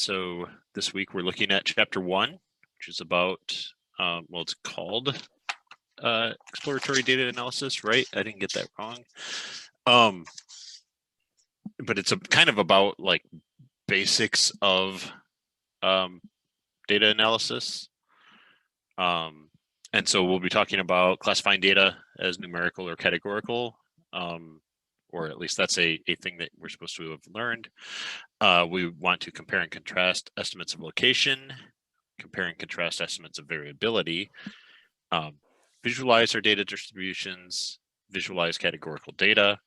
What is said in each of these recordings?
So this week we're looking at chapter 1, which is about, well, it's called exploratory data analysis, right? I didn't get that wrong. But it's a kind of about like basics of data analysis. And so we'll be talking about classifying data as numerical or categorical, or at least that's a thing that we're supposed to have learned. We want to compare and contrast estimates of location, compare and contrast estimates of variability, visualize our data distributions, visualize categorical data,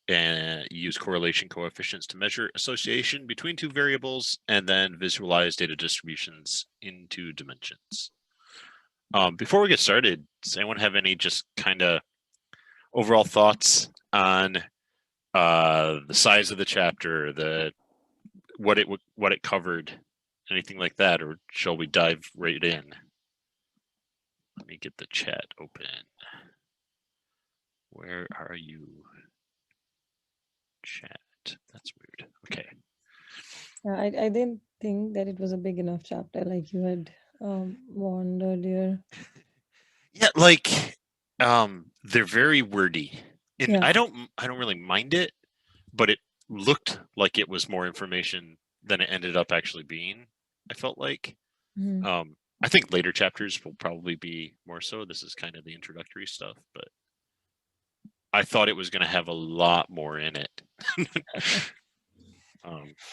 and use correlation coefficients to measure association between two variables, and then visualize data distributions into dimensions. Before we get started, does anyone have any just kind of overall thoughts on the size of the chapter, what it covered, anything like that, or shall we dive right in? Let me get the chat open. Where are you? Chat. That's weird. Okay. I didn't think that it was a big enough chapter like you had warned earlier. Yeah, like they're very wordy. And Yeah. I don't really mind it, but it looked like it was more information than it ended up actually being, I felt like. Mhm. I think later chapters will probably be more so. This is kind of the introductory stuff, but I thought it was going to have a lot more in it.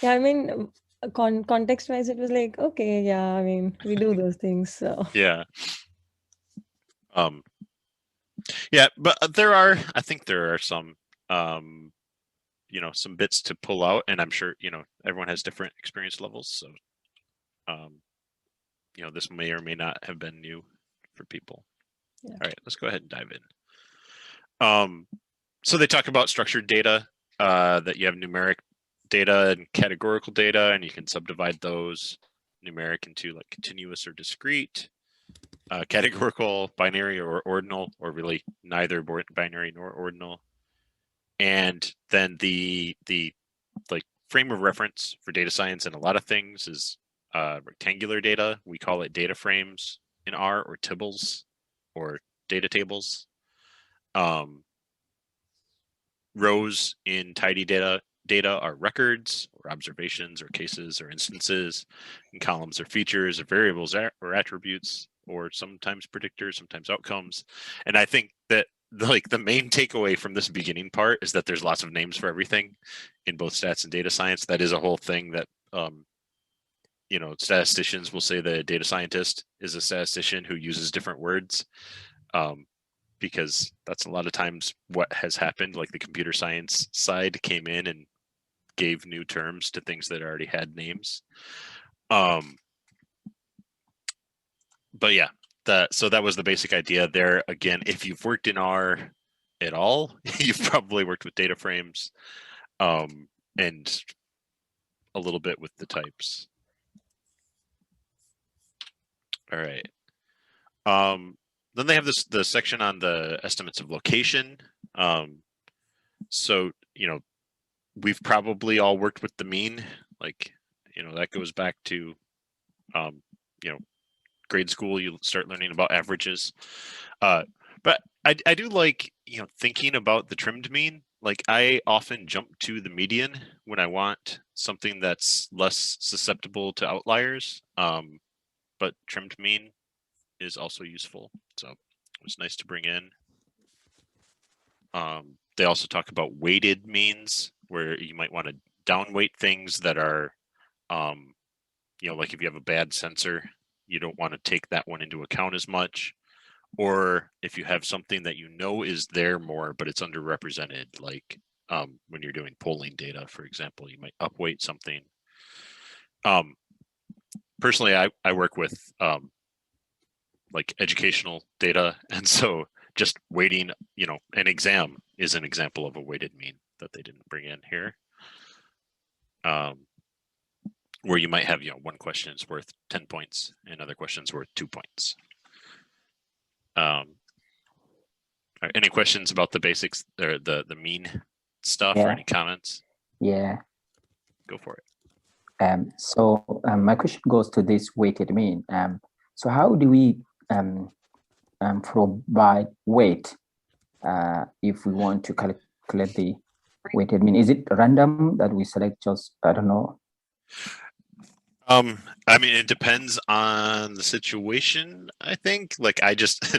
Yeah, I mean, context-wise, it was like, okay, yeah, I mean, we do those things, so. Yeah. Yeah, but I think there are some, some bits to pull out, and I'm sure, everyone has different experience levels. So, this may or may not have been new for people. Yeah. All right, let's go ahead and dive in. So they talk about structured data, that you have numeric data and categorical data, and you can subdivide those numeric into like continuous or discrete, categorical, binary or ordinal, or really neither binary nor ordinal. And then the like frame of reference for data science and a lot of things is rectangular data. We call it data frames in R, or tables, or data tables. Rows in tidy data are records or observations or cases or instances, and columns are features or variables or attributes, or sometimes predictors, sometimes outcomes. And I think that like the main takeaway from this beginning part is that there's lots of names for everything in both stats and data science. That is a whole thing that statisticians will say the data scientist is a statistician who uses different words, because that's a lot of times what has happened. Like the computer science side came in and gave new terms to things that already had names. But yeah, so that was the basic idea there. Again, if you've worked in R at all, you've probably worked with data frames, and a little bit with the types. All right. Then they have the section on the estimates of location. So, we've probably all worked with the mean. Like, that goes back to, grade school. You start learning about averages. But I do like, thinking about the trimmed mean. Like, I often jump to the median when I want something that's less susceptible to outliers. But trimmed mean is also useful. So it was nice to bring in. They also talk about weighted means, where you might want to downweight things that are, like if you have a bad sensor, you don't want to take that one into account as much. Or if you have something that is there more, but it's underrepresented, like when you're doing polling data, for example, you might upweight something. Personally, I work with like educational data, and so just weighting, an exam is an example of a weighted mean that they didn't bring in here. Where you might have, one question is worth 10 points, and another question is worth 2 points. Any questions about the basics or the mean stuff, or any comments? Yeah. Go for it. My question goes to this weighted mean. So how do we provide weight if we want to calculate the weighted mean? Is it random that we select just, I don't know? I mean, it depends on the situation, I think. Like I just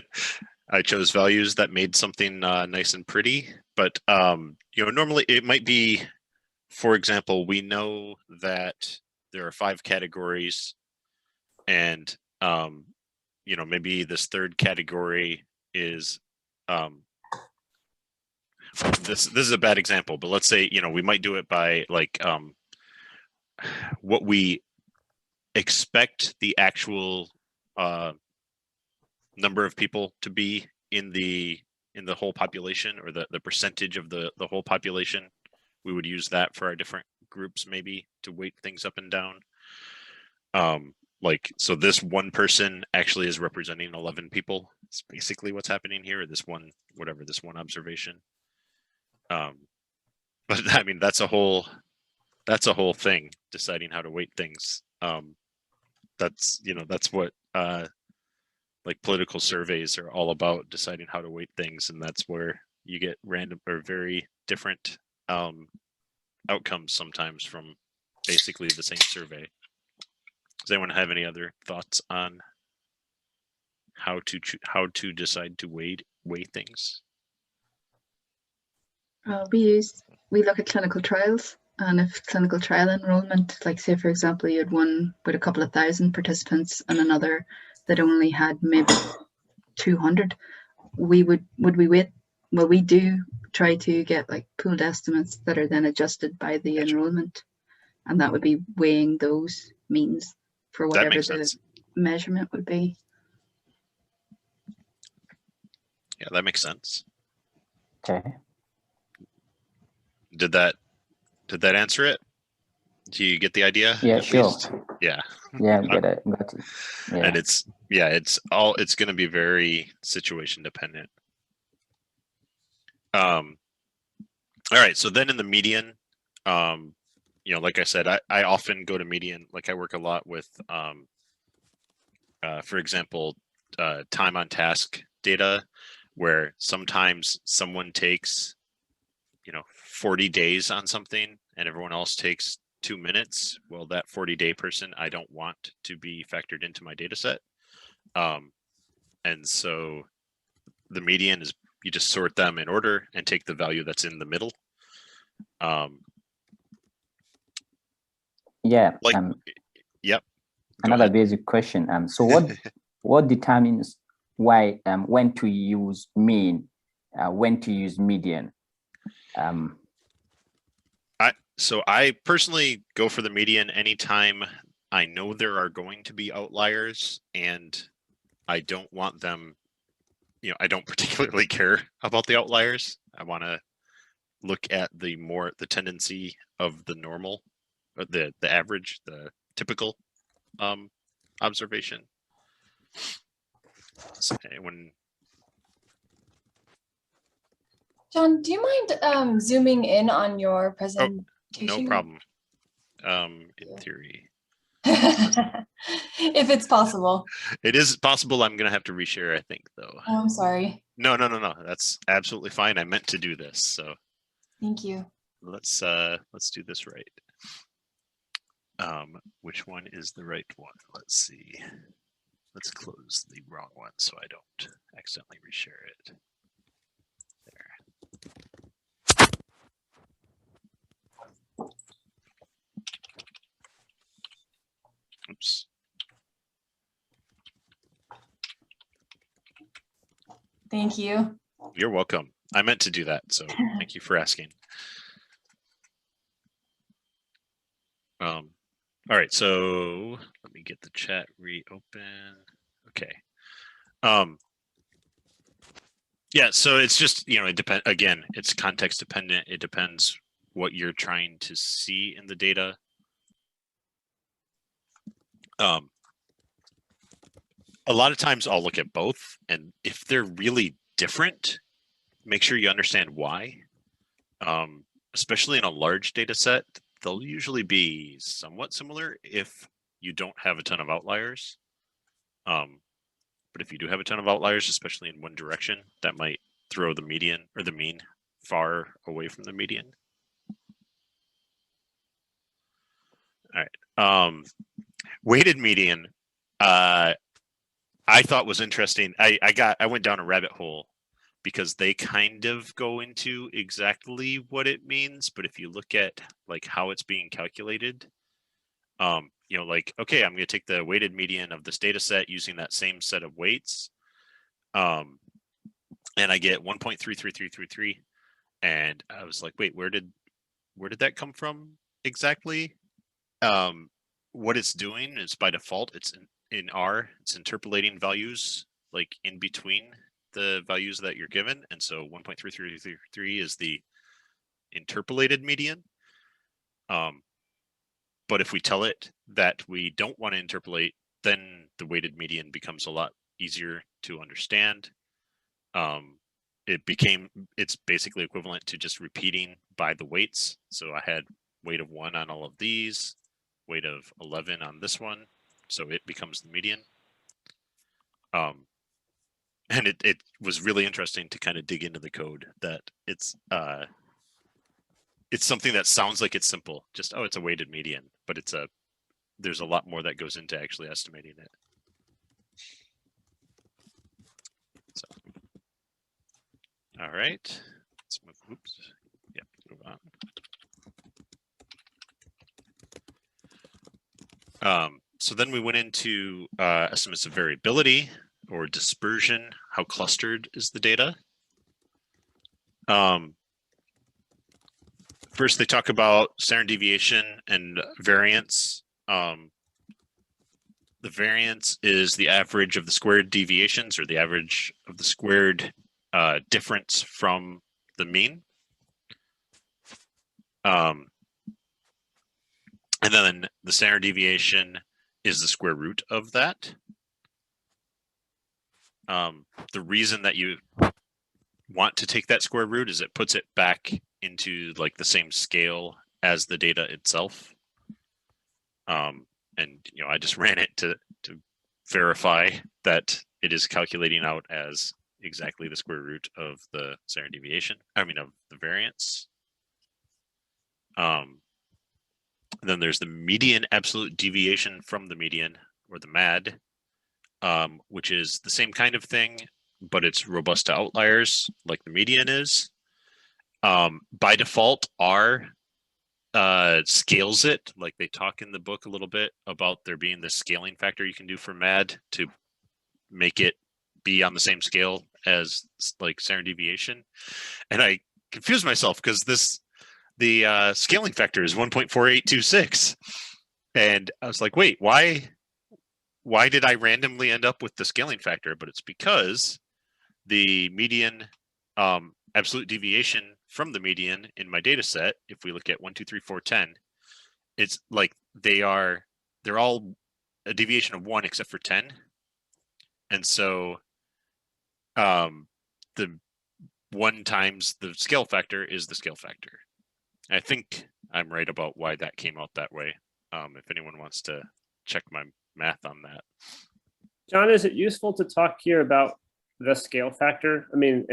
I chose values that made something nice and pretty, but you know, normally it might be, for example, we know that there are 5 categories, and you know, maybe this third category is this is a bad example, but let's say, you know, we might do it by like what we expect the actual number of people to be in the whole population, or the percentage of the whole population. We would use that for our different groups, maybe to weight things up and down. Like, so this one person actually is representing 11 people. It's basically what's happening here. This one, whatever, this one observation. But I mean, that's a whole thing, deciding how to weight things. That's, you know, that's what like political surveys are all about, deciding how to weight things, and that's where you get random or very different outcomes sometimes from basically the same survey. Does anyone have any other thoughts on how to decide to weigh things? We look at clinical trials, and if clinical trial enrollment, like say for example you had one with a couple of thousand participants and another that only had maybe 200, we weight, well, we do try to get like pooled estimates that are then adjusted by the enrollment, and that would be weighing those means for whatever the measurement would be. Yeah, that makes sense. Okay. Did that answer it? Do you get the idea? Yeah, sure. Least? Yeah. Yeah, got it. Yeah. And it's going to be very situation dependent. All right. So then in the median, you know, like I said, I often go to median. Like I work a lot with, for example, time on task data, where sometimes someone takes, you know, 40 days on something and everyone else takes 2 minutes. Well, that 40-day person, I don't want to be factored into my data set. And so the median is, you just sort them in order and take the value that's in the middle. Yeah. Yep. Another basic question. So what determines when to use mean, when to use median? So I personally go for the median anytime I know there are going to be outliers, and I don't want them, you know, I don't particularly care about the outliers. I want to look at the tendency of the normal, or the average, the typical observation. So John, do you mind zooming in on your presentation? Oh, no problem. In theory. If it's possible. It is possible. I'm going to have to reshare, I think, though. Oh, I'm sorry. No. That's absolutely fine. I meant to do this, so. Thank you. Let's do this right. Which one is the right one? Let's see. Let's close the wrong one so I don't accidentally reshare it. There. Oops. Thank you. You're welcome. I meant to do that, so thank you for asking. All right, so let me get the chat reopen. Okay. Yeah, so it's just, you know, it depends. Again, it's context dependent. It depends what you're trying to see in the data. A lot of times I'll look at both, and if they're really different, make sure you understand why. Especially in a large data set, they'll usually be somewhat similar if you don't have a ton of outliers. But if you do have a ton of outliers, especially in one direction, that might throw the median or the mean far away from the median. All right. Weighted median, I thought was interesting. I went down a rabbit hole because they kind of go into exactly what it means, but if you look at like how it's being calculated, you know, like, okay, I'm going to take the weighted median of this data set using that same set of weights, and I get 1.33333, and I was like, wait, where did that come from exactly? What it's doing is by default, it's in R, it's interpolating values like in between the values that you're given, and so 1.3333 is the interpolated median. But if we tell it that we don't want to interpolate, then the weighted median becomes a lot easier to understand. It's basically equivalent to just repeating by the weights. So I had weight of 1 on all of these, weight of 11 on this one, so it becomes the median. And it was really interesting to kind of dig into the code that it's something that sounds like it's simple, just, oh, it's a weighted median, but there's a lot more that goes into actually estimating it. So, all right, let's move, oops, yeah, move on. So then we went into estimates of variability or dispersion. How clustered is the data? First, they talk about standard deviation and variance. The variance is the average of the squared deviations, or the average of the squared difference from the mean. And then the standard deviation is the square root of that. The reason that you want to take that square root is it puts it back into like the same scale as the data itself. And you know, I just ran it to verify that it is calculating out as exactly the square root of the standard deviation, I mean of the variance. Then there's the median absolute deviation from the median, or the MAD, which is the same kind of thing, but it's robust to outliers like the median is. By default, R scales it. Like they talk in the book a little bit about there being this scaling factor you can do for MAD to make it be on the same scale as like standard deviation. And I confused myself because the scaling factor is 1.4826. And I was like, wait, why did I randomly end up with the scaling factor? But it's because the median absolute deviation from the median in my data set, if we look at 1, 2, 3, 4, 10, it's like they're all a deviation of 1 except for 10. And so the 1 times the scale factor is the scale factor. I think I'm right about why that came out that way. If anyone wants to check my math on that. John, is it useful to talk here about the scale factor? I mean,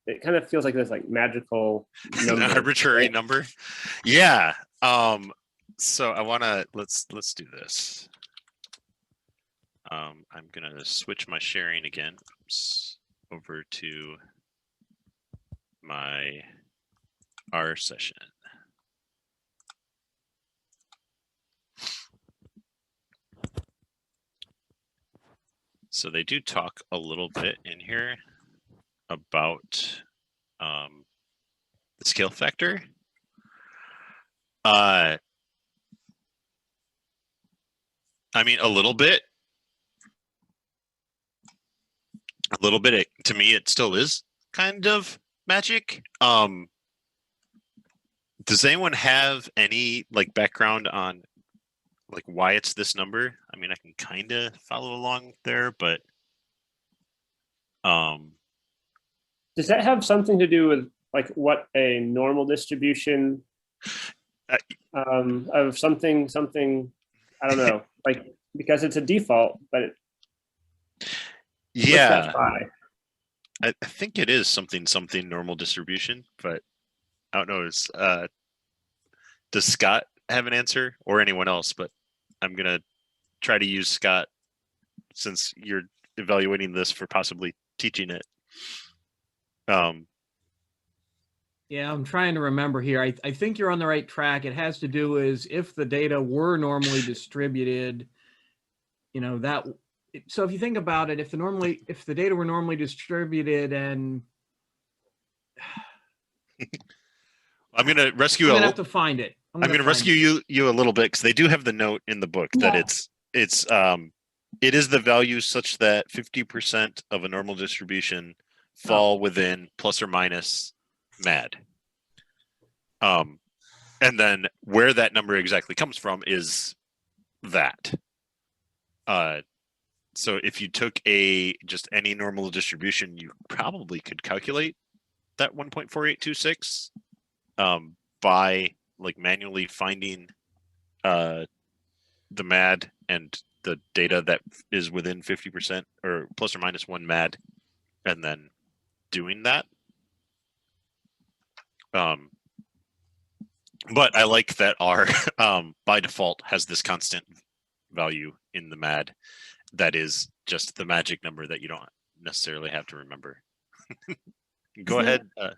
it kind of feels like this like magical number. An arbitrary right? number. Yeah. So I want to, let's do this. I'm going to switch my sharing again. Oops, over to my R session. So they do talk a little bit in here about the scale factor. I mean, a little bit. To me, it still is kind of magic. Does anyone have any like background on like why it's this number? I mean, I can kind of follow along there, but does that have something to do with like what a normal distribution of something, I don't know, like, because it's a default, but what's Yeah, that by? I think it is something normal distribution, but I don't know. Does Scott have an answer or anyone else? But I'm gonna try to use Scott since you're evaluating this for possibly teaching it. Yeah, I'm trying to remember here. I think you're on the right track. It has to do is if the data were normally distributed, you know, that. So if you think about it, if the data were normally distributed, and I'm gonna rescue I'm gonna have to find it. I'm gonna rescue you a little bit because they do have the note in the book that Yeah. it is the value such that 50% of a normal distribution fall within plus or minus MAD. And then where that number exactly comes from is that. So if you took just any normal distribution, you probably could calculate that 1.4826 by like manually finding the MAD and the data that is within 50% or plus or minus 1 MAD, and then doing that. But I like that R by default has this constant value in the MAD that is just the magic number that you don't necessarily have to remember. Go ahead. Go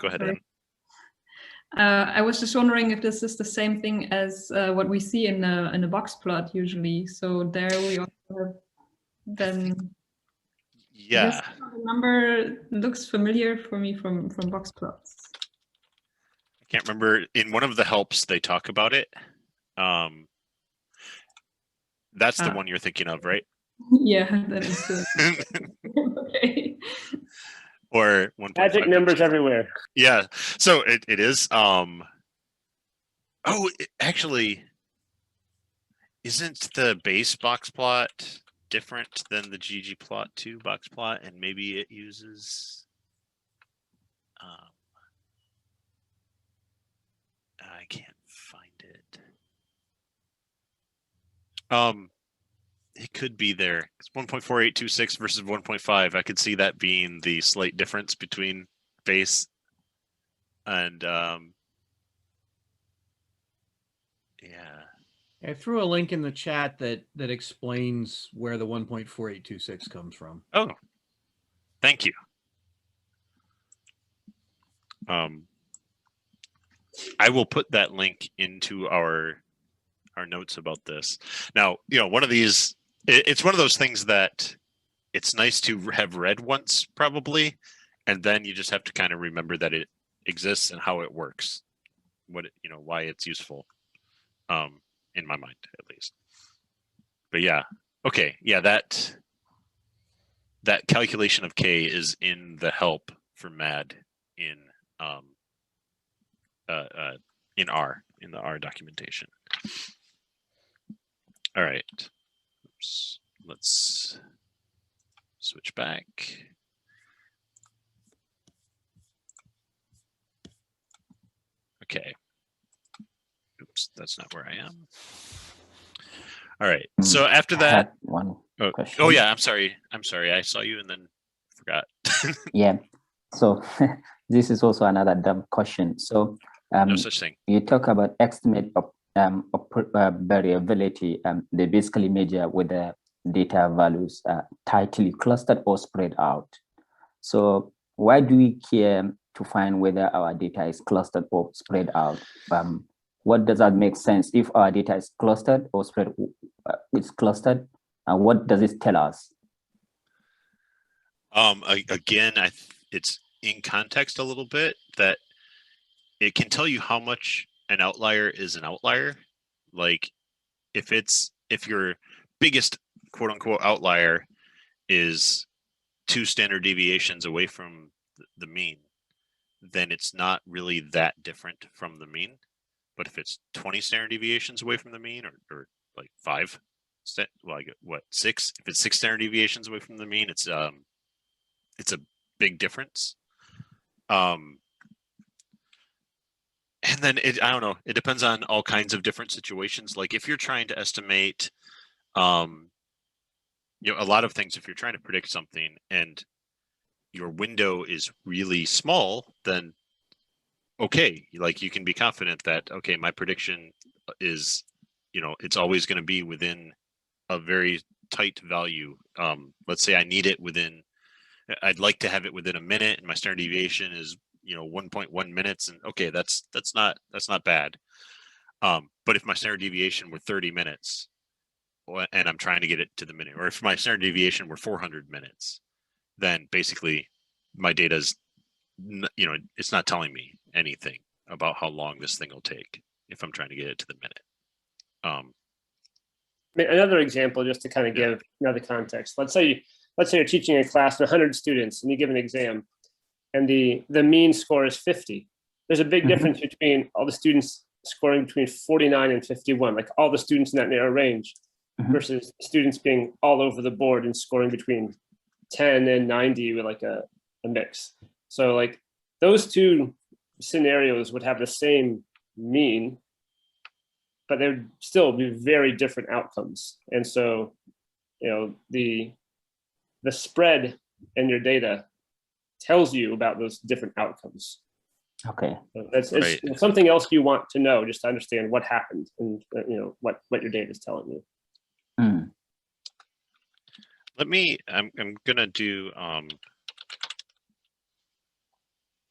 ahead, Anne. I was just wondering if this is the same thing as what we see in a box plot usually. So there we also have then. Yeah. This number looks familiar for me from box plots. I can't remember. In one of the helps, they talk about it. That's the one you're thinking of, right? Yeah, that is okay. Or 1.5 magic numbers everywhere. Yeah, so it is. Actually, isn't the base box plot different than the ggplot2 box plot, and maybe it uses? I can't find it. It could be there. It's 1.4826 versus 1.5. I could see that being the slight difference between base and yeah. I threw a link in the chat that explains where the 1.4826 comes from. Oh, thank you. I will put that link into our notes about this. Now, one of these, it's one of those things that it's nice to have read once probably, and then you just have to kind of remember that it exists and how it works, why it's useful, in my mind at least. But yeah, okay, yeah, that calculation of K is in the help for MAD in R, in the R documentation. All right. Oops. Let's switch back. Okay. Oops, that's not where I am. All right. So after that, one question. Oh yeah, I'm sorry. I saw you and then forgot. Yeah. So this is also another dumb question. So no such thing. You talk about estimate of variability. They basically measure whether data values are tightly clustered or spread out. So why do we care to find whether our data is clustered or spread out? What does that make sense if our data is clustered or spread? It's clustered, and what does it tell us? Again, it's in context a little bit that it can tell you how much an outlier is an outlier. Like if your biggest quote unquote outlier is 2 standard deviations away from the mean, then it's not really that different from the mean. But if it's 20 standard deviations away from the mean, or like 5, like what, 6? If it's 6 standard deviations away from the mean, it's a big difference. And then I don't know, it depends on all kinds of different situations. Like if you're trying to estimate, you know, a lot of things, if you're trying to predict something and your window is really small, then okay, like you can be confident that, okay, my prediction is, you know, it's always going to be within a very tight value. Let's say I need it within, I'd like to have it within a minute, and my standard deviation is, you know, 1.1 minutes, and okay, that's not bad. But if my standard deviation were 30 minutes, and I'm trying to get it to the minute, or if my standard deviation were 400 minutes, then basically my data's, you know, it's not telling me anything about how long this thing will take if I'm trying to get it to the minute. I mean, another example, just to kind of give another context. Let's say you're teaching a class of 100 students and you give an exam and the mean score is 50. There's a big difference between all the students scoring between 49 and 51, like all the students in that narrow range, versus students being all over the board and scoring between 10 and 90 with like a mix. So like those two scenarios would have the same mean, but there'd still be very different outcomes. And so, you know, the spread in your data tells you about those different outcomes. Okay. So it's something else you want to know, just to understand what happened and you know what your data is telling you. Let me, I'm gonna do I'm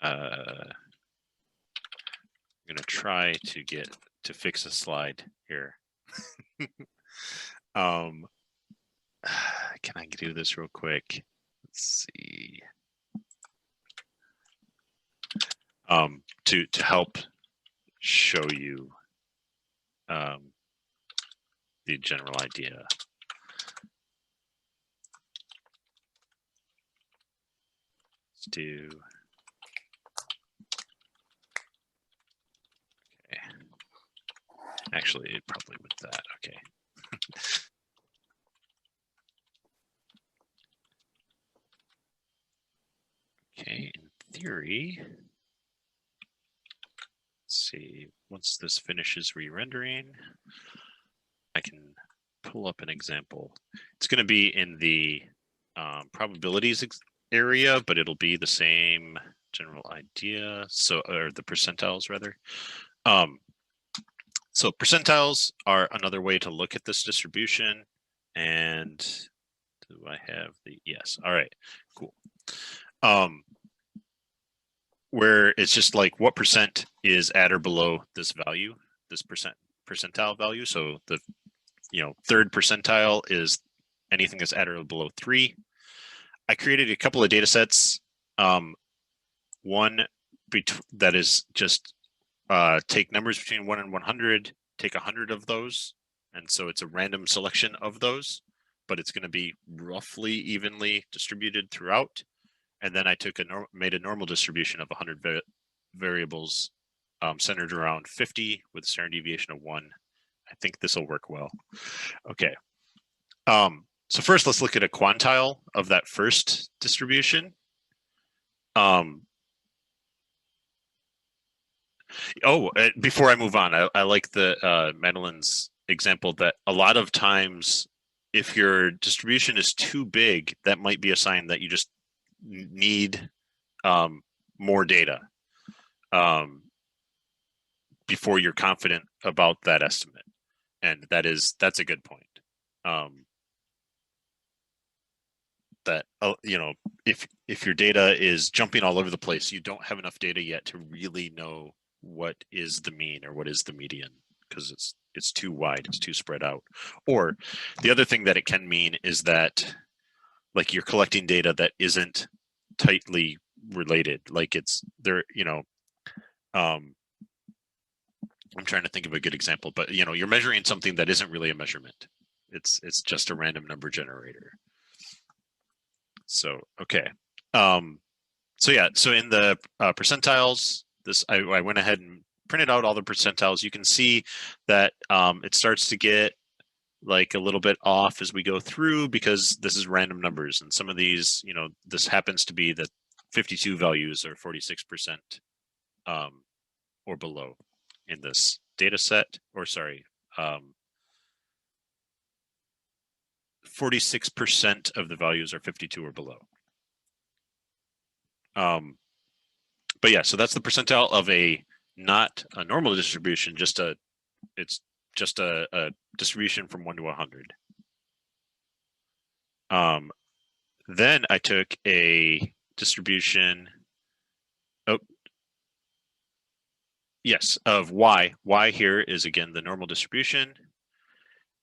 gonna try to fix a slide here. Can I do this real quick? Let's see. To help show you the general idea. Let's do. Okay. Actually, it probably with that. Okay. Okay, in theory, let's see, once this finishes re-rendering, I can pull up an example. It's going to be in the probabilities area, but it'll be the same general idea. So, or the percentiles rather. So percentiles are another way to look at this distribution. And do I have the, yes. All right, cool. Where it's just like what percent is at or below this value, this percentile value. So the, you know, third percentile is anything that's at or below 3. I created a couple of data sets. One that is just take numbers between 1 and 100, take 100 of those. And so it's a random selection of those, but it's going to be roughly evenly distributed throughout. And then I took made a normal distribution of 100 variables centered around 50 with a standard deviation of 1. I think this will work well. Okay. So first, let's look at a quantile of that first distribution. Before I move on, I like the Madeline's example that a lot of times, if your distribution is too big, that might be a sign that you just need more data before you're confident about that estimate. And that's a good point. That you know, if your data is jumping all over the place, you don't have enough data yet to really know what is the mean or what is the median, because it's too wide, it's too spread out. Or the other thing that it can mean is that, like, you're collecting data that isn't tightly related, like it's there, you know. I'm trying to think of a good example, but you know, you're measuring something that isn't really a measurement. It's just a random number generator. So okay, so yeah, so in the percentiles, this I went ahead and printed out all the percentiles. You can see that it starts to get like a little bit off as we go through, because this is random numbers, and some of these, you know, this happens to be the 52 values are 46% or below. in this data set, or sorry, 46% of the values are 52 or below. But yeah, so that's the percentile of not a normal distribution, it's just a distribution from 1 to 100. Then I took a distribution, of y. Y here is again the normal distribution,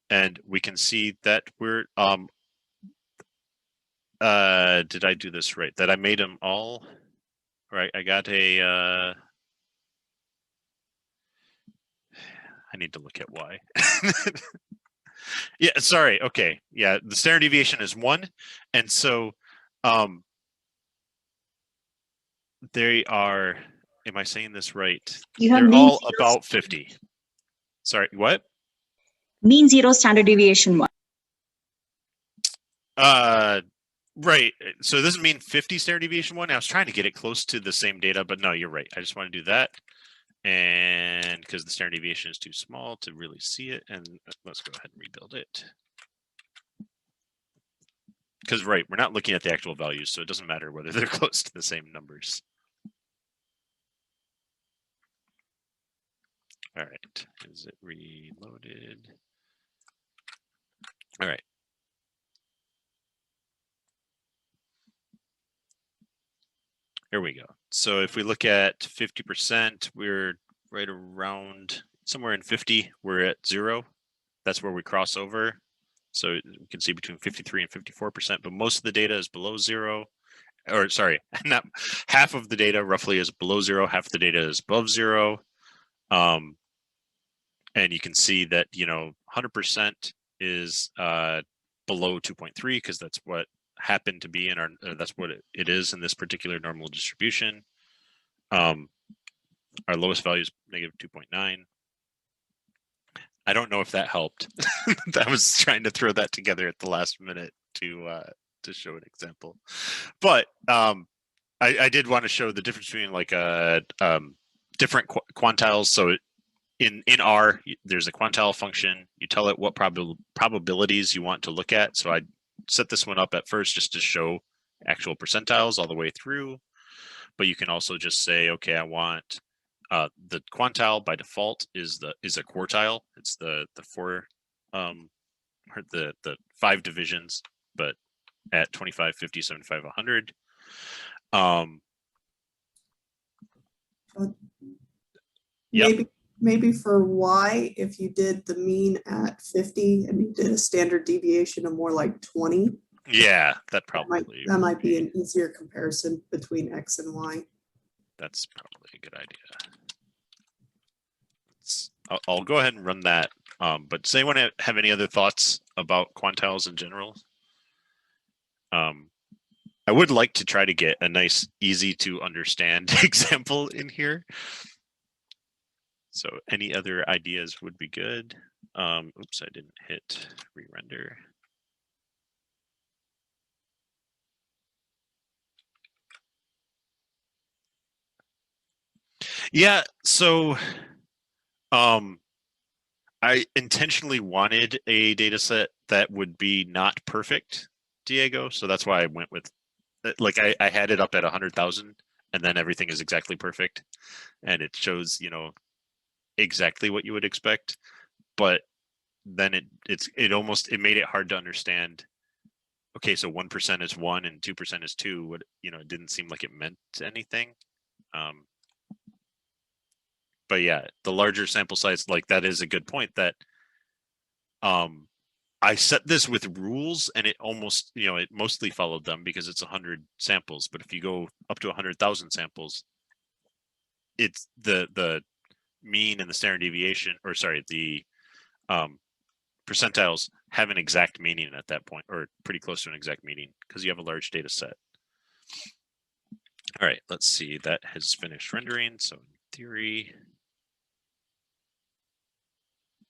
and we can see that we're did I do this right? That I made them all right. I got a I need to look at y. Yeah, sorry. Okay. Yeah, the standard deviation is 1, and so they are, am I saying this right? They're all about 50. Sorry, what? Mean zero, standard deviation 1. Right. So this doesn't mean 50 standard deviation 1. I was trying to get it close to the same data, but no, you're right. I just want to do that. And because the standard deviation is too small to really see it, and let's go ahead and rebuild it. Because right, we're not looking at the actual values, so it doesn't matter whether they're close to the same numbers. All right, is it reloaded? All right. Here we go. So if we look at 50%, we're right around somewhere in 50, we're at 0. That's where we cross over. So you can see between 53 and 54%, but most of the data is below 0. Or sorry, not half of the data roughly is below 0, half of the data is above 0. And you can see that, 100% is below 2.3 because that's what happened to be in our, that's what it is in this particular normal distribution. Our lowest value is negative 2.9. I don't know if that helped. I was trying to throw that together at the last minute to show an example, but I did want to show the difference between like different quantiles. So in R, there's a quantile function. You tell it what probabilities you want to look at. So I set this one up at first just to show actual percentiles all the way through. But you can also just say, okay, I want the quantile by default is a quartile. It's the 4 or the 5 divisions, but at 25, 50, 75, 100. Maybe for Y, if you did the mean at 50 and you did a standard deviation of more like 20. Yeah, that probably that might be an easier comparison between X and Y. That's probably a good idea. I'll go ahead and run that. But does anyone have any other thoughts about quantiles in general? I would like to try to get a nice, easy to understand example in here. So any other ideas would be good. Oops, I didn't hit re-render. Yeah, so I intentionally wanted a data set that would be not perfect, Diego. So that's why I went with, like, I had it up at 100,000 and then everything is exactly perfect. And it shows, exactly what you would expect. But then it made it hard to understand. Okay, so 1% is 1 and 2% is 2. What, it didn't seem like it meant anything. But yeah, the larger sample size, like that is a good point that I set this with rules and it almost, it mostly followed them because it's 100 samples. But if you go up to 100,000 samples, it's the mean and the standard deviation, or sorry, the percentiles have an exact meaning at that point, or pretty close to an exact meaning because you have a large data set. All right, let's see, that has finished rendering. So in theory,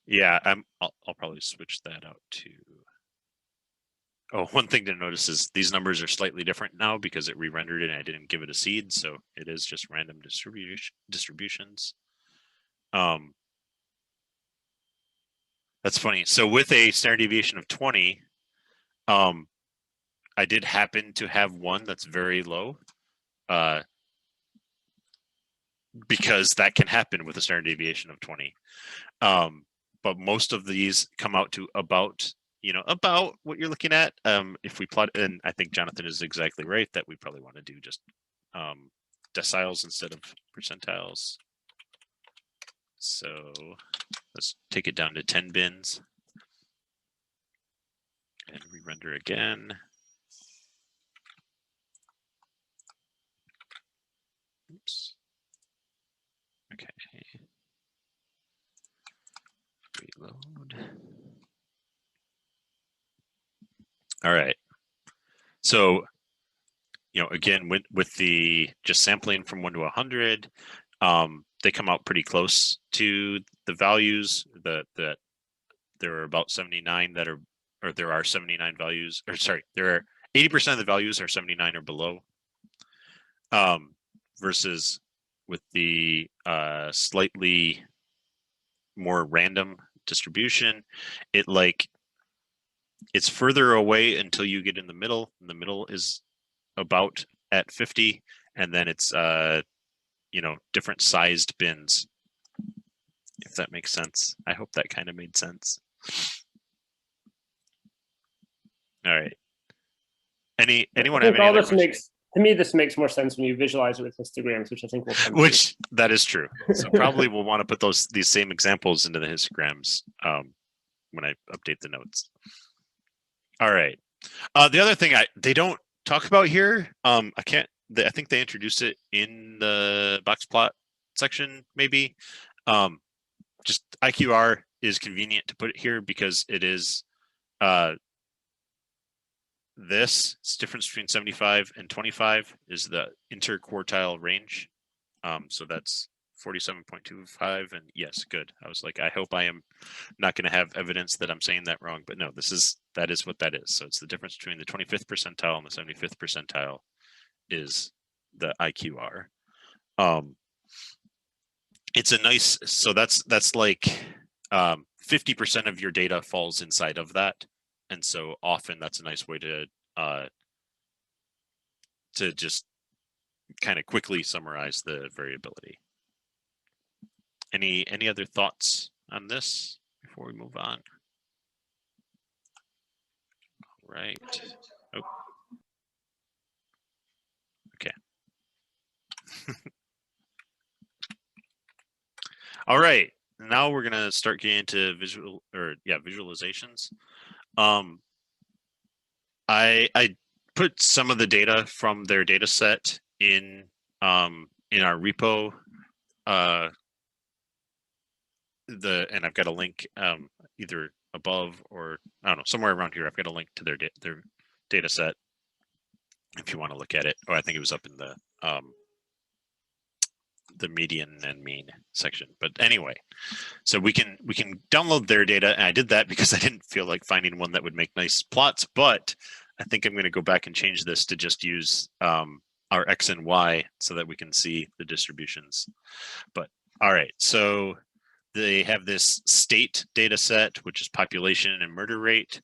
yeah, I'll probably switch that out to. Oh, one thing to notice is these numbers are slightly different now because it re-rendered it and I didn't give it a seed, so it is just random distributions. That's funny. So with a standard deviation of 20, I did happen to have one that's very low, because that can happen with a standard deviation of 20. But most of these come out to about, about what you're looking at. If we plot, and I think Jonathan is exactly right that we probably want to do just deciles instead of percentiles. So let's take it down to 10 bins and re-render again. Oops. Okay. Reload. All right. So, again, with the just sampling from 1 to 100, they come out pretty close to the values that there are about 79 that are, or there are 79 values, or sorry, there are 80% of the values are 79 or below. Versus with the slightly more random distribution, it's further away until you get in the middle. And the middle is about at 50, and then it's different sized bins, if that makes sense. I hope that kind of made sense. All right. Anyone have any other questions? To me, this makes more sense when you visualize it with histograms, which I think will come. Which that is true. So probably we'll want to put these same examples into the histograms when I update the notes. All right. The other thing they don't talk about here, I think they introduced it in the box plot section, maybe. Just IQR is convenient to put it here because it is this difference between 75 and 25 is the interquartile range. So that's 47.25, and yes, good. I was like, I hope I am not going to have evidence that I'm saying that wrong, but no, that is what that is. So it's the difference between the 25th percentile and the 75th percentile is the IQR. It's a nice, so that's like 50% of your data falls inside of that. And so often that's a nice way to just kind of quickly summarize the variability. Any other thoughts on this before we move on? All right. Oh. Okay. All right. Now we're gonna start getting into visualizations. I put some of the data from their data set in our repo. And I've got a link either above or I don't know, somewhere around here. I've got a link to their data set if you want to look at it. Or I think it was up in the median and mean section. But anyway, so we can download their data, and I did that because I didn't feel like finding one that would make nice plots. But I think I'm going to go back and change this to just use our X and Y so that we can see the distributions. But all right, so they have this state data set, which is population and murder rate.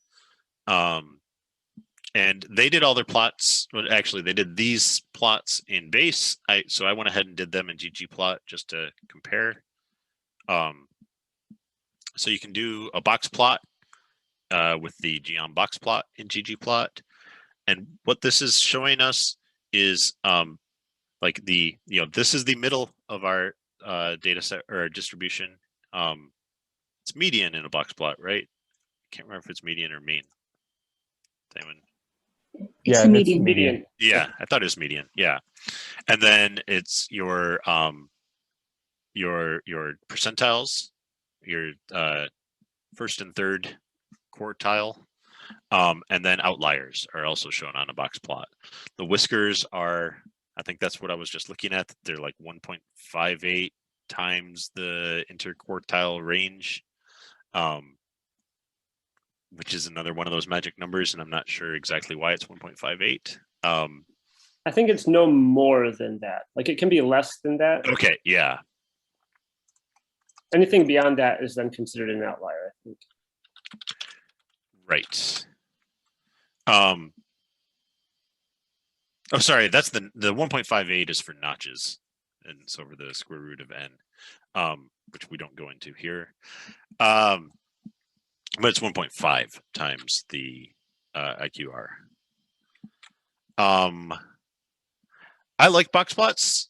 And they did all their plots. Well, actually, they did these plots in base. So I went ahead and did them in ggplot just to compare. So you can do a box plot with the geom box plot in ggplot. And what this is showing us is like this is the middle of our data set or our distribution. It's median in a box plot, right? I can't remember if it's median or mean. Anyone? It's a median. Median. Yeah, I thought it was median. Yeah, and then it's your percentiles, your first and third quartile, and then outliers are also shown on a box plot. The whiskers are, I think that's what I was just looking at. They're like 1.58 times the interquartile range, which is another one of those magic numbers, and I'm not sure exactly why it's 1.58. I think it's no more than that. Like it can be less than that. Okay, yeah. Anything beyond that is then considered an outlier, I think. Right. Oh, sorry, that's the 1.58 is for notches, and it's over the square root of n, which we don't go into here. But it's 1.5 times the IQR. I like box plots.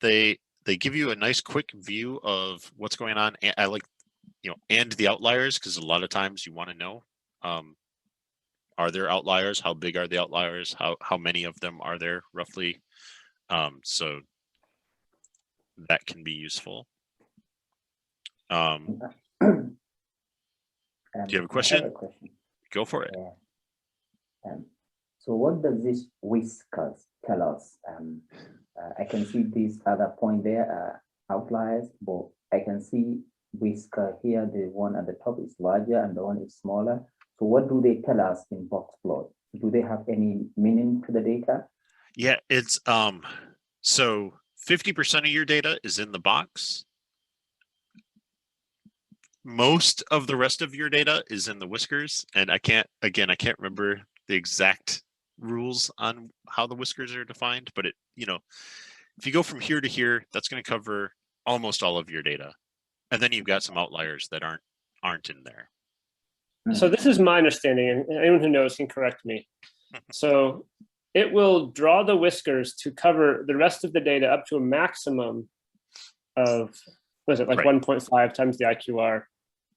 They give you a nice quick view of what's going on. And I like, and the outliers, because a lot of times you want to know, are there outliers? How big are the outliers? How many of them are there roughly? So that can be useful. Do you have a question? I have a question. Go for it. Yeah. So what does this whiskers tell us? I can see this other point there, outliers, but I can see whisker here, the one at the top is larger and the one is smaller. So what do they tell us in box plot? Do they have any meaning to the data? Yeah, it's so 50% of your data is in the box. Most of the rest of your data is in the whiskers, and I can't remember the exact rules on how the whiskers are defined, but if you go from here to here, that's going to cover almost all of your data, and then you've got some outliers that aren't in there. So this is my understanding, and anyone who knows can correct me. So it will draw the whiskers to cover the rest of the data up to a maximum of, was it like 1.5 times the IQR?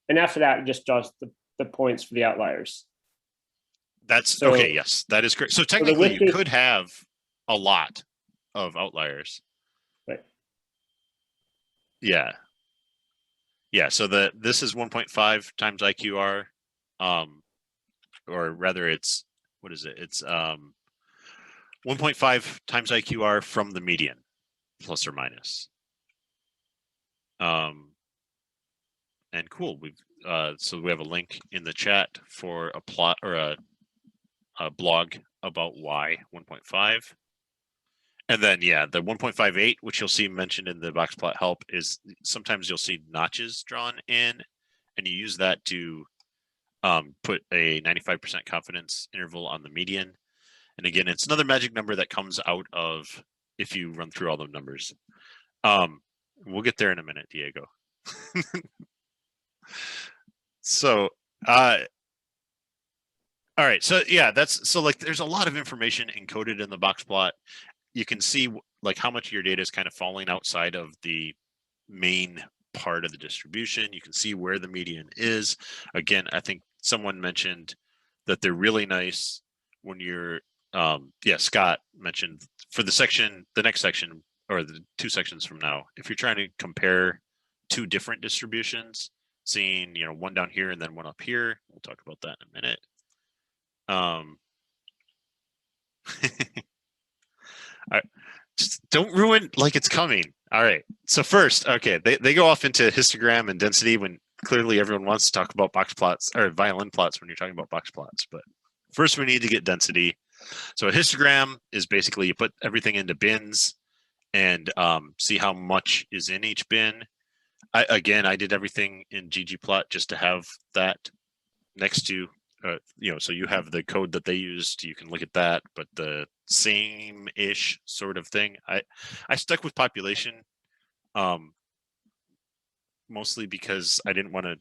And after that, it just draws the points for the outliers. That's okay. Yes, that is correct. So technically, you could have a lot of outliers. Right. Yeah. Yeah. So this is 1.5 times IQR, or rather, it's what is it? It's 1.5 times IQR from the median, plus or minus. And cool. So we have a link in the chat for a plot or a blog about why 1.5. And then, yeah, the 1.58, which you'll see mentioned in the box plot help, is sometimes you'll see notches drawn in, and you use that to put a 95% confidence interval on the median. And again, it's another magic number that comes out of if you run through all the numbers. We'll get there in a minute, Diego. So, all right. So yeah, there's a lot of information encoded in the box plot. You can see like how much of your data is kind of falling outside of the main part of the distribution. You can see where the median is. Again, I think someone mentioned that they're really nice when you're, Scott mentioned for the next section, or the two sections from now, if you're trying to compare two different distributions, seeing, one down here and then one up here, we'll talk about that in a minute. All right. Just don't ruin like it's coming. All right. So first, okay, they go off into histogram and density when clearly everyone wants to talk about box plots or violin plots when you're talking about box plots. But first we need to get density. So a histogram is basically you put everything into bins and see how much is in each bin. I did everything in ggplot just to have that next to, so you have the code that they used, you can look at that, but the same-ish sort of thing. I stuck with population, mostly because I didn't want to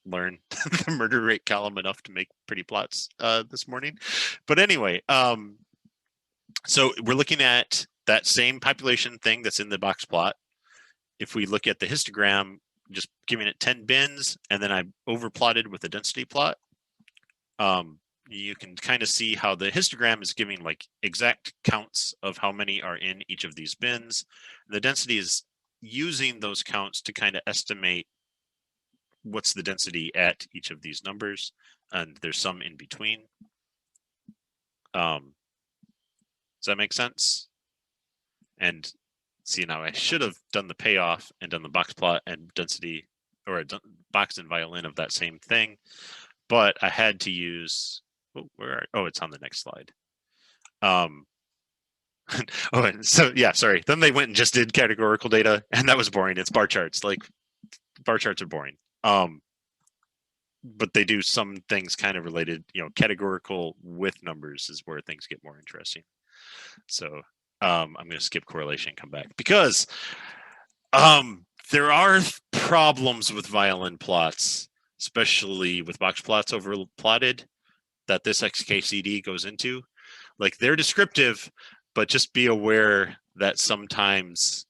learn the murder rate column enough to make pretty plots this morning. But anyway, so we're looking at that same population thing that's in the box plot. If we look at the histogram, just giving it 10 bins, and then I overplotted with a density plot, you can kind of see how the histogram is giving exact counts of how many are in each of these bins. The density is using those counts to kind of estimate what's the density at each of these numbers, and there's some in between. Does that make sense? And see, now I should have done the payoff and done the box plot and density, or box and violin of that same thing, but I had to use, it's on the next slide. And so yeah, sorry. Then they went and just did categorical data, and that was boring. It's bar charts. bar charts are boring. But they do some things kind of related, you know, categorical with numbers is where things get more interesting. So I'm going to skip correlation and come back because there are problems with violin plots, especially with box plots over plotted, that this XKCD goes into. Like, they're descriptive, but just be aware that sometimes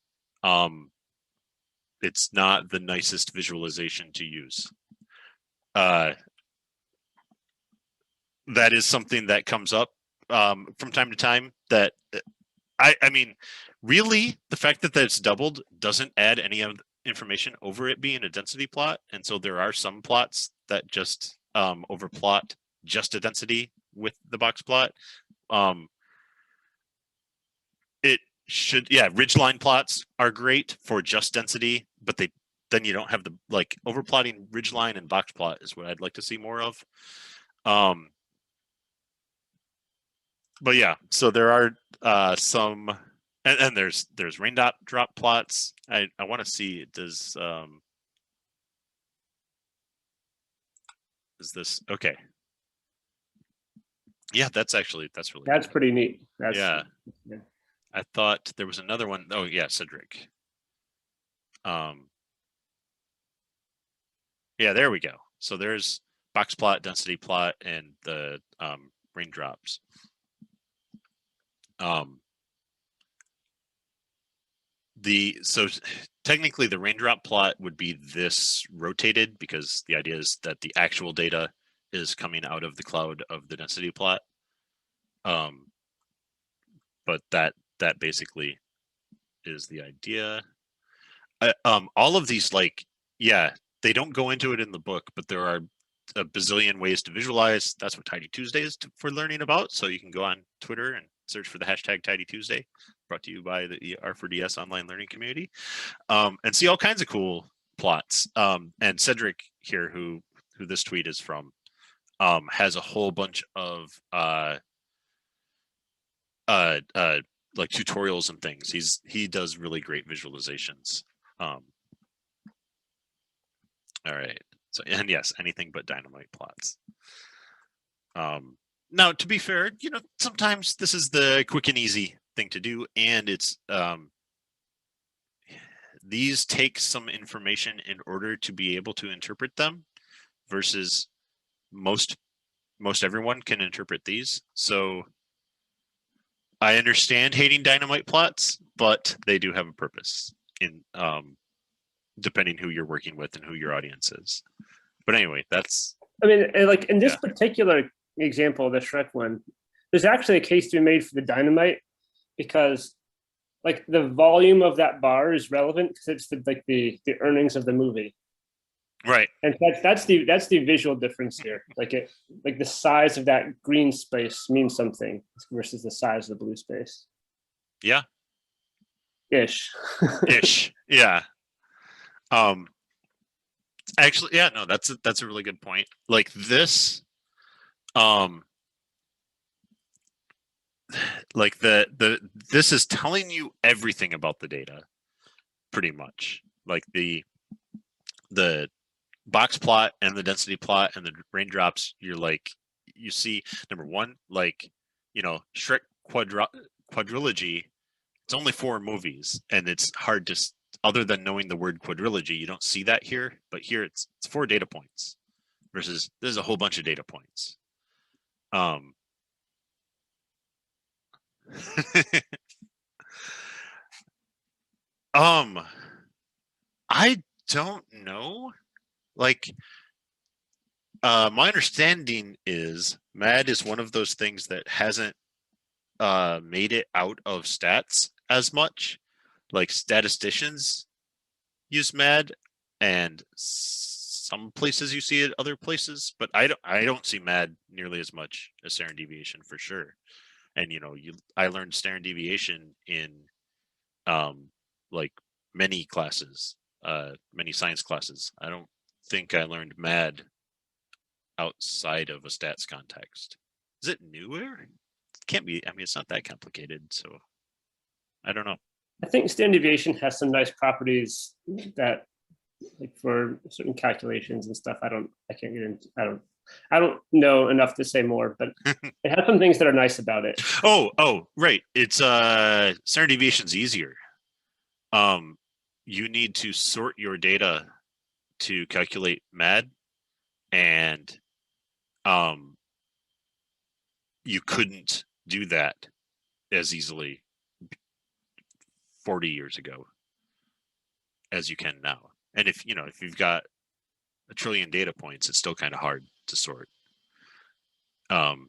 it's not the nicest visualization to use. That is something that comes up from time to time. That I mean, really, the fact that it's doubled doesn't add any of the information over it being a density plot, and so there are some plots that just overplot just a density with the box plot. It should, yeah, ridgeline plots are great for just density, but then you don't have the, like, overplotting ridgeline and box plot is what I'd like to see more of. But yeah, so there are some, and there's raindrop plots. I want to see, does is this okay? Yeah, that's really That's cool. pretty neat. Yeah. I thought there was another one. Oh yeah, Cedric. Yeah, there we go. So there's box plot, density plot, and the raindrops. So technically the raindrop plot would be this rotated, because the idea is that the actual data is coming out of the cloud of the density plot. But that basically is the idea. All of these, like, yeah, they don't go into it in the book, but there are a bazillion ways to visualize. That's what Tidy Tuesday is for learning about. So you can go on Twitter and search for the hashtag Tidy Tuesday, brought to you by the R4DS online learning community, and see all kinds of cool plots. And Cedric here, who this tweet is from, has a whole bunch of like tutorials and things. He does really great visualizations. All right. So, and yes, anything but dynamite plots. Now, to be fair, you know, sometimes this is the quick and easy thing to do, and it's these take some information in order to be able to interpret them, versus most everyone can interpret these. So I understand hating dynamite plots, but they do have a purpose in depending who you're working with and who your audience is. But anyway, that's, I mean, like in this particular example, the Shrek one, there's actually a case to be made for the dynamite, because like the volume of that bar is relevant because it's the earnings of the movie. Right. And that's the visual difference here. Like the size of that green space means something versus the size of the blue space. Yeah. Ish. Ish. Yeah. Actually, yeah, no, that's a really good point. Like this, like this is telling you everything about the data, pretty much. Like the box plot and the density plot and the raindrops, you're like, you see, number one, like, you know, Shrek quadrilogy, it's only 4 movies, and it's hard to, other than knowing the word quadrilogy, you don't see that here, but here it's 4 data points versus there's a whole bunch of data points. I don't know. Like, my understanding is MAD is one of those things that hasn't made it out of stats as much. Like, statisticians use MAD, and some places you see it, other places, but I don't see MAD nearly as much as standard deviation for sure. And you know, I learned standard deviation in like many classes, many science classes. I don't think I learned MAD outside of a stats context. Is it newer? It can't be. I mean, it's not that complicated, so I don't know. I think standard deviation has some nice properties that like for certain calculations and stuff. I can't get into, I don't know enough to say more, but it has some things that are nice about it. Oh, right. It's standard deviation's easier. You need to sort your data to calculate MAD, and you couldn't do that as easily 40 years ago as you can now. And if you've got a trillion data points, it's still kind of hard to sort. So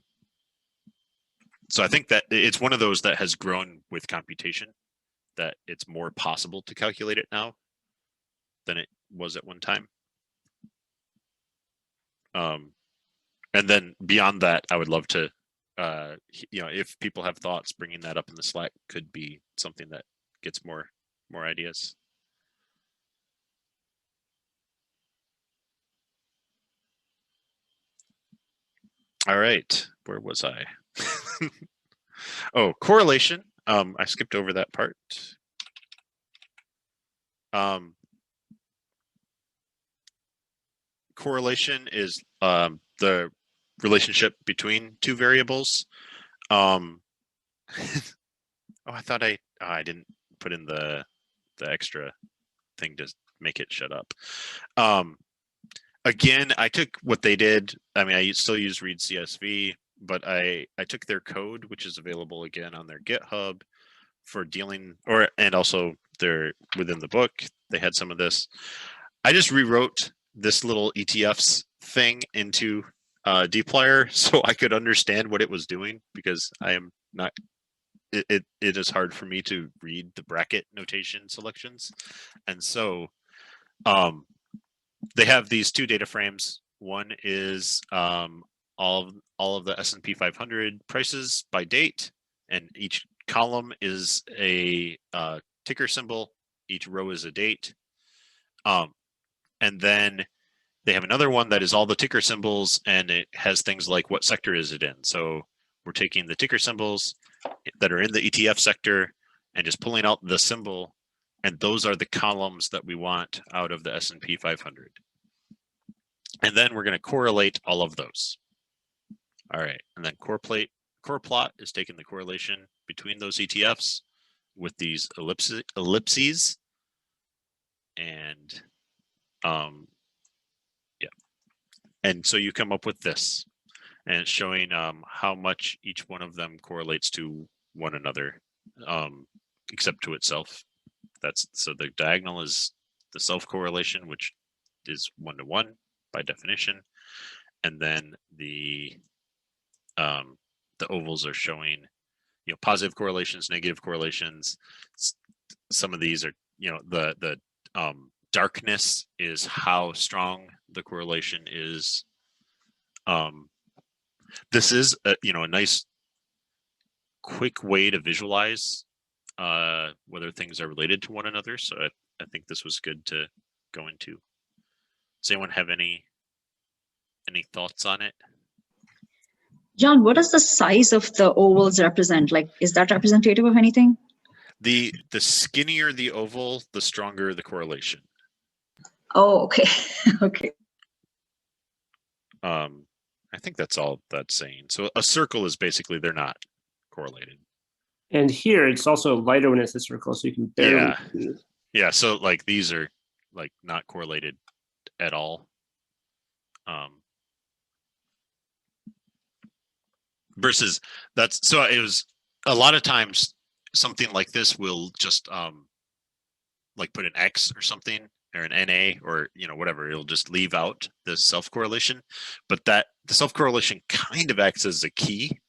I think that it's one of those that has grown with computation, that it's more possible to calculate it now than it was at one time. And then beyond that, I would love to, if people have thoughts, bringing that up in the Slack could be something that gets more ideas. All right, where was I? Oh, correlation. I skipped over that part. Correlation is the relationship between two variables. Oh, I thought I didn't put in the extra thing to make it shut up. Again, I took what they did. I mean, I still use read CSV, but I took their code, which is available again on their GitHub for dealing, and also they're within the book. They had some of this. I just rewrote this little ETFs thing into dplyr so I could understand what it was doing, because I am not. It is hard for me to read the bracket notation selections, and so they have these two data frames. One is all of the S&P 500 prices by date, and each column is a ticker symbol. Each row is a date. And then they have another one that is all the ticker symbols, and it has things like what sector is it in. So we're taking the ticker symbols that are in the ETF sector and just pulling out the symbol, and those are the columns that we want out of the S&P 500. And then we're going to correlate all of those. All right, and then core plot is taking the correlation between those ETFs with these ellipses, and yeah, and so you come up with this, and it's showing how much each one of them correlates to one another, except to itself. So the diagonal is the self correlation, which is 1-to-1 by definition, and then the ovals are showing positive correlations, negative correlations. Some of these are the darkness is how strong the correlation is. This is a nice quick way to visualize whether things are related to one another. So I think this was good to go into. Does anyone have any thoughts on it? John, what does the size of the ovals represent? Like, is that representative of anything? The skinnier the oval, the stronger the correlation. Oh, okay. Okay. I think that's all that's saying. So a circle is basically they're not correlated. And here it's also lighter when it's a circle, so you can barely see. Yeah, so like these are like not correlated at all. Versus so it was a lot of times something like this will just like put an X or something, or an NA, or whatever. It'll just leave out the self correlation, but the self correlation kind of acts as a key,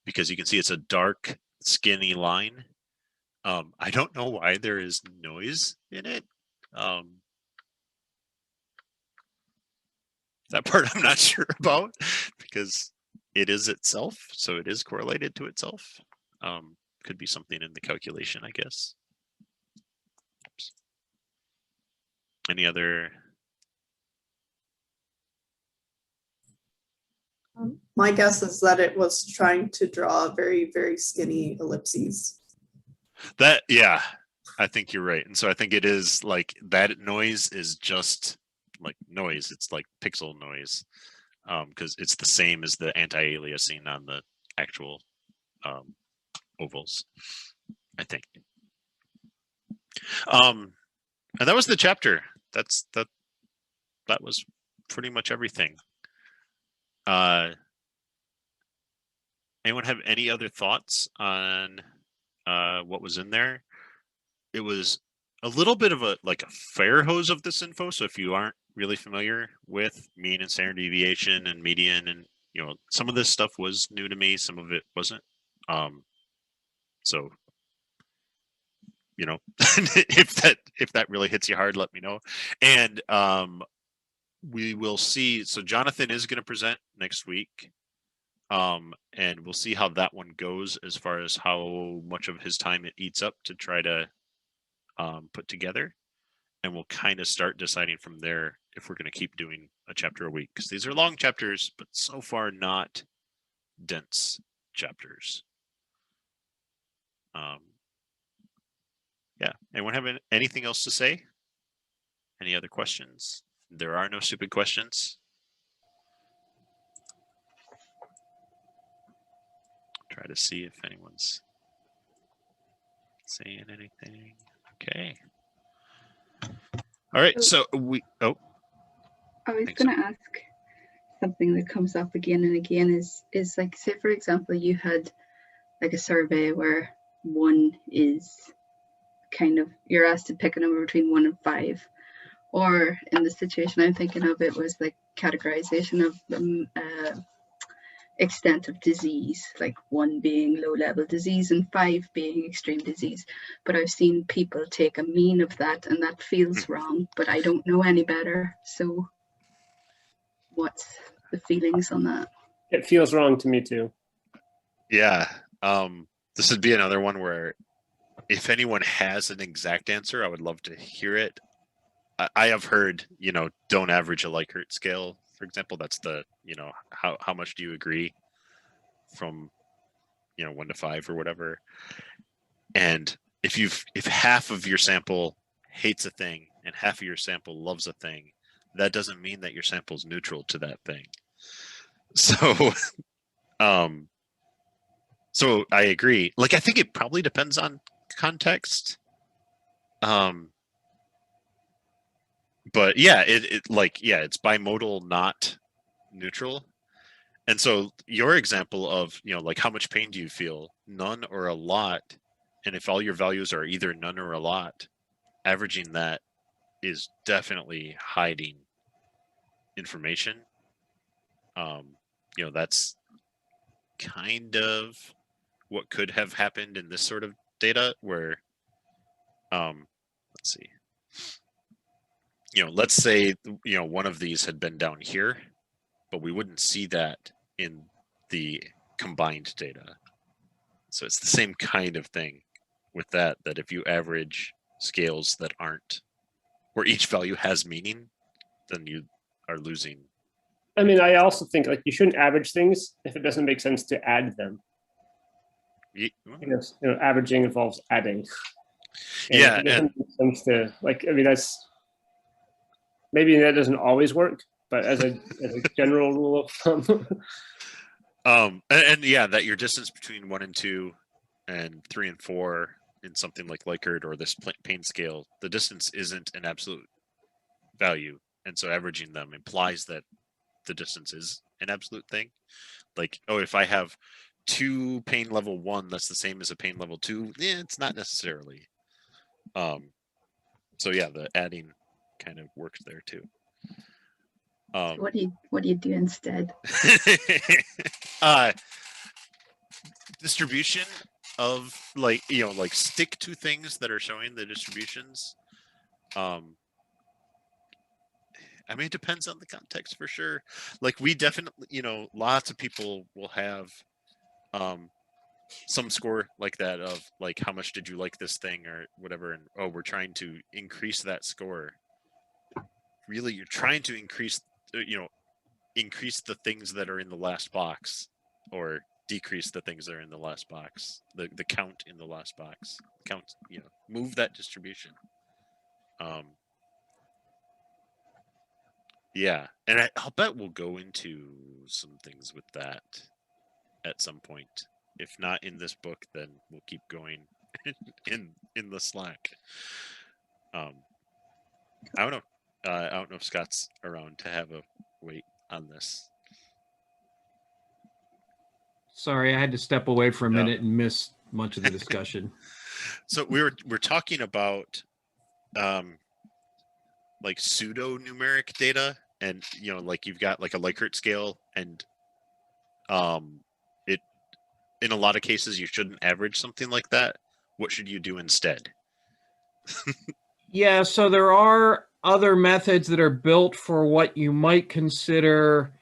because you can see it's a dark skinny line. I don't know why there is noise in it. That part I'm not sure about, because it is itself, so it is correlated to itself. Could be something in the calculation, I guess. Oops. Any other? My guess is that it was trying to draw very, very skinny ellipses. Yeah. I think you're right. And so I think it is like that noise is just like noise. It's like pixel noise. Because it's the same as the anti-aliasing on the actual ovals, I think. And that was the chapter. That was pretty much everything. Anyone have any other thoughts on what was in there? It was a little bit of a fire hose of this info. So if you aren't really familiar with mean and standard deviation and median, and some of this stuff was new to me, some of it wasn't. So if that really hits you hard, let me know. And we will see. So Jonathan is going to present next week. And we'll see how that one goes as far as how much of his time it eats up to try to put together. And we'll kind of start deciding from there if we're going to keep doing a chapter a week, because these are long chapters, but so far not dense chapters. Yeah. Anyone have anything else to say? Any other questions? There are no stupid questions. Try to see if anyone's saying anything. Okay. All right. So we. Oh. I was going to ask something that comes up again and again is like, say for example, you had like a survey where 1 is kind of, you're asked to pick a number between 1 and 5, or in the situation I'm thinking of, it was like categorization of extent of disease, like 1 being low level disease and 5 being extreme disease. But I've seen people take a mean of that, and that feels wrong, but I don't know any better. So what's the feelings on that? It feels wrong to me too. Yeah. This would be another one where if anyone has an exact answer, I would love to hear it. I have heard, don't average a Likert scale, for example. That's the, how much do you agree from, 1 to 5 or whatever. And if half of your sample hates a thing and half of your sample loves a thing, that doesn't mean that your sample is neutral to that thing. So, so I agree. Like, I think it probably depends on context. But yeah, it's bimodal, not neutral. And so your example of, like how much pain do you feel? None or a lot. And if all your values are either none or a lot, averaging that is definitely hiding information. That's kind of what could have happened in this sort of data where, let's see. Let's say, one of these had been down here, but we wouldn't see that in the combined data. So it's the same kind of thing with that if you average scales that aren't, where each value has meaning, then you are losing. I mean, I also think like you shouldn't average things if it doesn't make sense to add them. Because averaging involves adding. And yeah, it doesn't make sense to that's maybe that doesn't always work, but as a general rule of thumb. And yeah, that your distance between 1 and 2 and 3 and 4 in something like Likert or this pain scale, the distance isn't an absolute value, and so averaging them implies that the distance is an absolute thing. Like, oh, if I have 2 pain level 1, that's the same as a pain level 2. Yeah, it's not necessarily. So yeah, the adding kind of works there too. So what do you do instead? Distribution of stick to things that are showing the distributions. I mean, it depends on the context for sure. Like, we definitely, lots of people will have some score like that of like, how much did you like this thing or whatever, and we're trying to increase that score. Really, you're trying to increase the things that are in the last box, or decrease the things that are in the last box, the count in the last box. Count, move that distribution. Yeah, and I'll bet we'll go into some things with that at some point. If not in this book, then we'll keep going in the Slack. I don't know. I don't know if Scott's around to have a wait on this. Sorry, I had to step away for a minute and miss much of the discussion. So we're talking about like pseudo numeric data, and like you've got like a Likert scale, and it in a lot of cases you shouldn't average something like that. What should you do instead? Yeah, so there are other methods that are built for what you might consider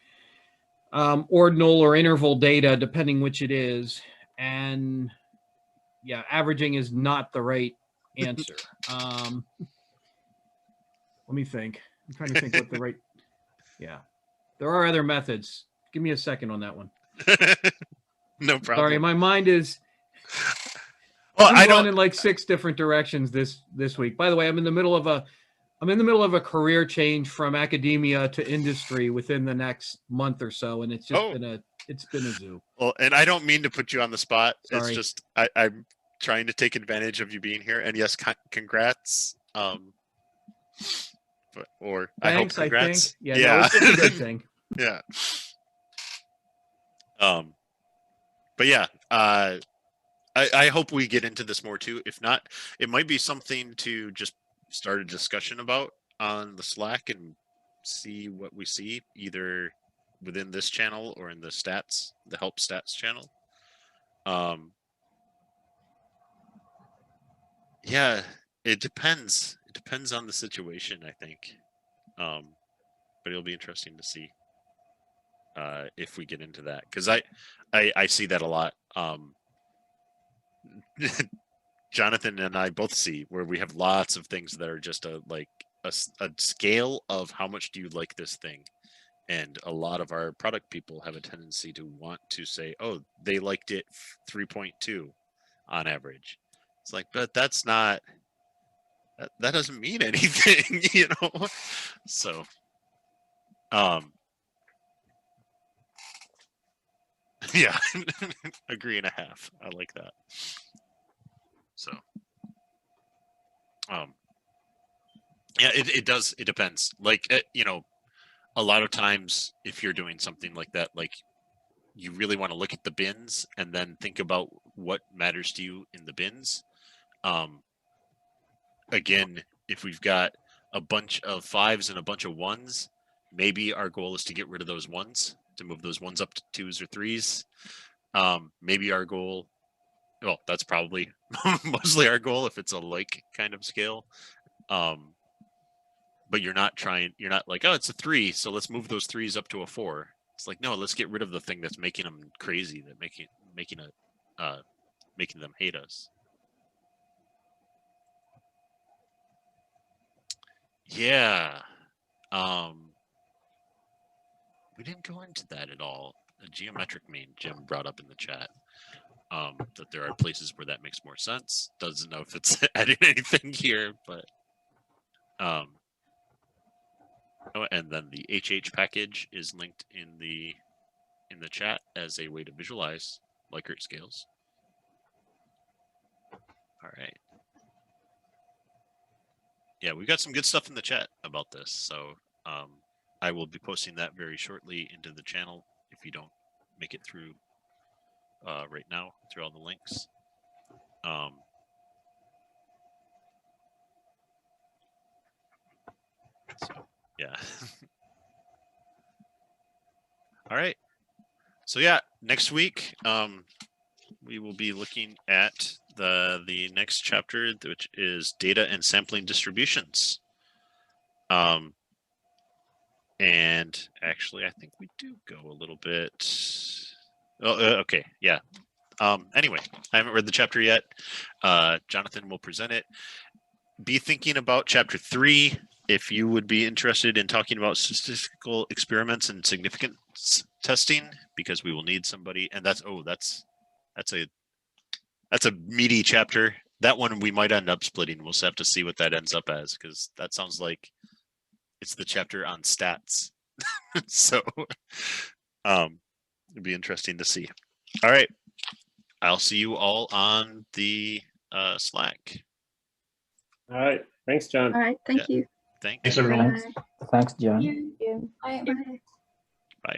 ordinal or interval data, depending which it is. And yeah, averaging is not the right answer. Let me think. I'm trying to think what the right, yeah. There are other methods. Give me a second on that one. No problem. Sorry, my mind is well, I'm going in like 6 different directions this week. By the way, I'm in the middle of a career change from academia to industry within the next month or so, and it's just been a zoo. Well, and I don't mean to put you on the spot. Sorry. It's just I'm trying to take advantage of you being here. And yes, congrats. Thanks, I hope congrats. I think. Yeah. No, it's a good thing. Yeah. But yeah, I hope we get into this more too. If not, it might be something to just start a discussion about on the Slack and see what we see, either within this channel or in the help stats channel. Yeah, it depends. It depends on the situation, I think. But it'll be interesting to see if we get into that, because I see that a lot. Jonathan and I both see where we have lots of things that are just a scale of how much do you like this thing, and a lot of our product people have a tendency to want to say, oh, they liked it 3.2 on average. It's like, but that's not, that doesn't mean anything, So yeah. 1.5 agree. I like that. So yeah, it does, it depends. Like, a lot of times if you're doing something like that, like you really want to look at the bins and then think about what matters to you in the bins. Again, if we've got a bunch of 5s and a bunch of 1s, maybe our goal is to get rid of those 1s, to move those 1s up to 2s or 3s. Maybe our goal, well, that's probably mostly our goal if it's a like kind of scale. But you're not like, oh, it's a 3, so let's move those 3s up to a 4. It's like, no, let's get rid of the thing that's making them crazy, that making them hate us. Yeah. We didn't go into that at all. A geometric mean Jim brought up in the chat. That there are places where that makes more sense. Doesn't know if it's adding anything here, but oh, and then the HH package is linked in the chat as a way to visualize Likert scales. All right. Yeah, we've got some good stuff in the chat about this, so I will be posting that very shortly into the channel if you don't make it through right now through all the links. So yeah. All right. So yeah, next week we will be looking at the next chapter, which is data and sampling distributions. And actually, I think we do go a little bit. Oh, okay, yeah. Anyway, I haven't read the chapter yet. Jonathan will present it. Be thinking about chapter 3 if you would be interested in talking about statistical experiments and significance testing because we will need somebody, and that's a meaty chapter. That one we might end up splitting. We'll just have to see what that ends up as, because that sounds like it's the chapter on stats. So it'd be interesting to see. All right. I'll see you all on the Slack. All right. Thanks, John. All right. Thank you. Thanks. Thanks, everyone. Thanks, John. Bye. Bye. Bye. Bye.